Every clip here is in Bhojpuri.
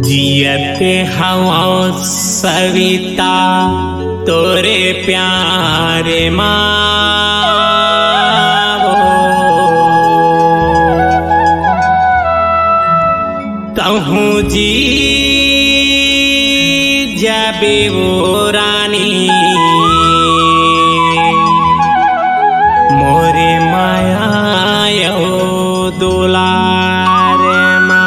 जियते हवा सविता तोरे प्यारे माँ कहूँ जी जाबे वो रानी मोरे माया यो दुलार माँ।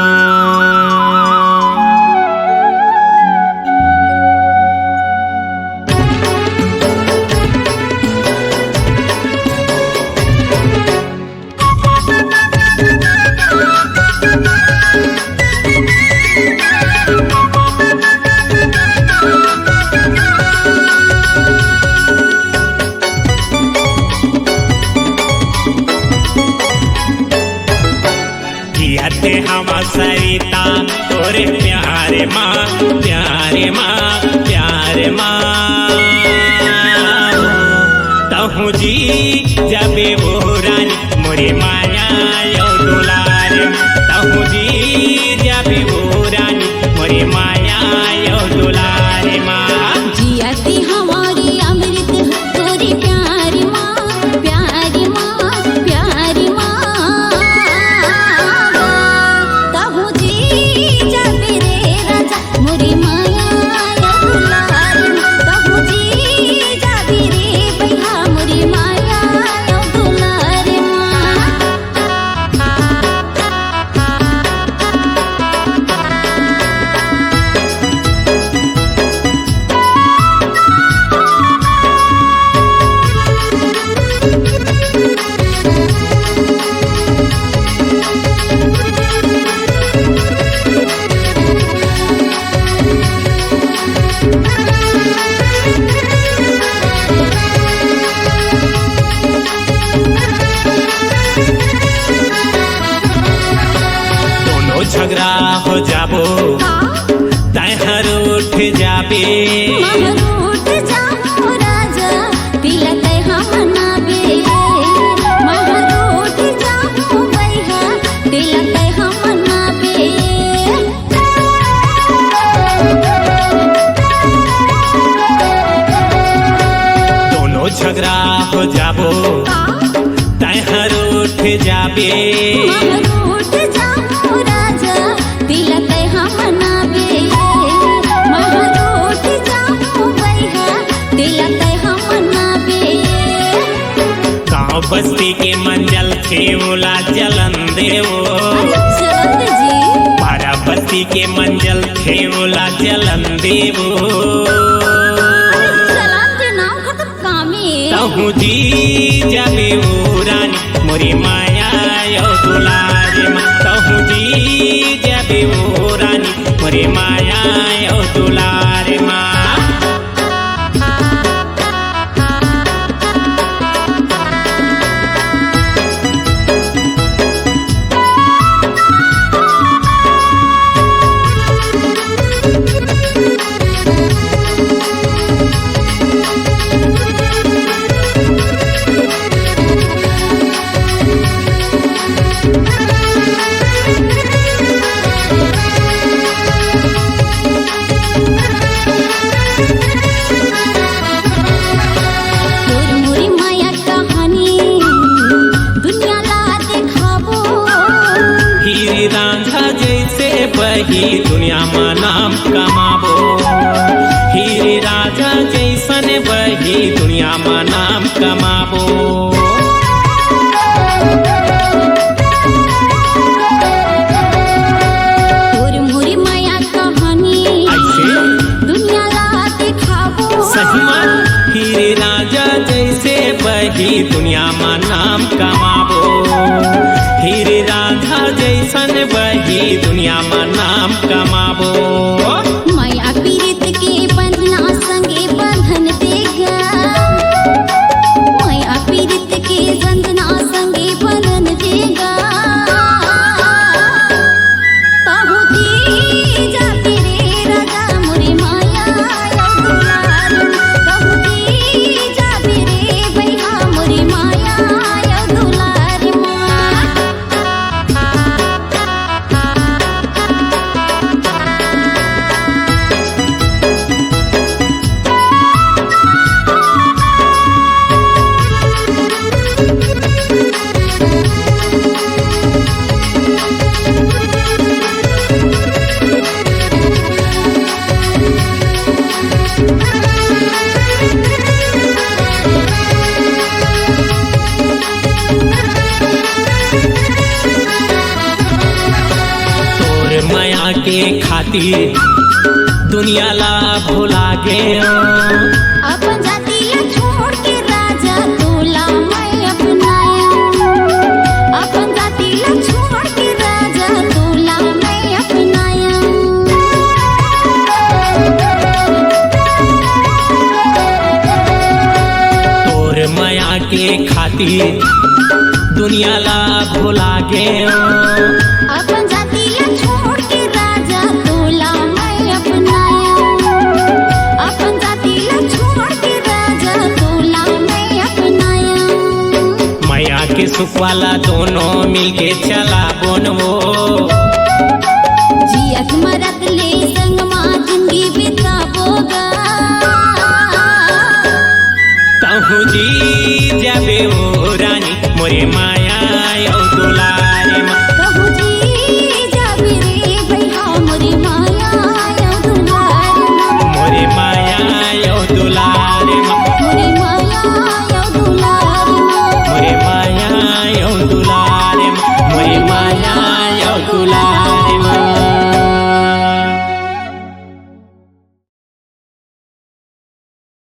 जियते हवा सरिता तोरे प्यारे माँ प्यारे माँ प्यारे माँ कहूँ जी जाबे वो रानी मोरे माया यो दुलार कहूँ जी जाबे वो रानी मोरे माया यो दुलार माँ। जियते हमारी अमृत तोरी प्यारी माँ प्यारी माँ प्यारी माँ कहूँ जी जाबे रे राजा मोरी माया या दुलार कहूँ जी जाबे रे भैया मोरी माया या दुलार दोनों झगड़ा हो जाबो तहर उठ जाबे महरूट जाओ राजा तिलक हम नाबे महरूट जाओ भैया तिलक हम नाबे। दोनों झगड़ा हो जाबो तहर उठ जाबे महरूट जाओ राजा तिलक हम नाबे महरूट जाओ भैया तिलक हम नाबे। गाँव बस्ती के मंजल खेवला जलन देवो चलत जी पारा बस्ती के मंजल खेवला जलन देवो सलाम के नाम खत्म कामे कहूँ जी जाबे वो रानी मोरी माया यो दुलार माँ कहूँ जी जाबे वो रानी मोरी माया यो दुलार माँ। तोर मोरी माया कहानी दुनिया ला देखाबो हीरे रांझा जैसे बही दुनिया में नाम कमाबो हीरे राजा जैसन बही दुनिया में नाम कमाबो। तोर मोरी माया कहानी ऐसे दुनिया ला देखाबो सही में हीरे राजा जैसे बही दुनिया में नाम कमाबो हीरे राजा जैसन बही दुनिया में नाम कमाबो। माया पीड़ित के बंधना संगे बंधन देगा माया पीड़ित के बंधना संगे बंधन देगा कहूँ जी जाबे रे राजा मोरी माया या दुलार कहूँ जी जाबे रे भैया मोरी माया या दुलार माँ। के खातिर दुनिया ला भुला गयो। अपन जातिया छोड़ के राजा तोला मैं अपनाया। अपन जातिया छोड़ के राजा तोला मैं अपनाया। तोर माया के खातिर दुनिया ला भुला गयो। अपन जातिया छोड़ के राजा तोला मैं अपनाया। अपन जातिया छोड़ के राजा तोला मैं अपनाया। माया के सुख वाला दोनों मिलके चला बोनवो। जियत मरत ले संग माँ जिंदगी बिताबोगा। तहु जी जाबे ओ रानी मोरे माया यो दुलार।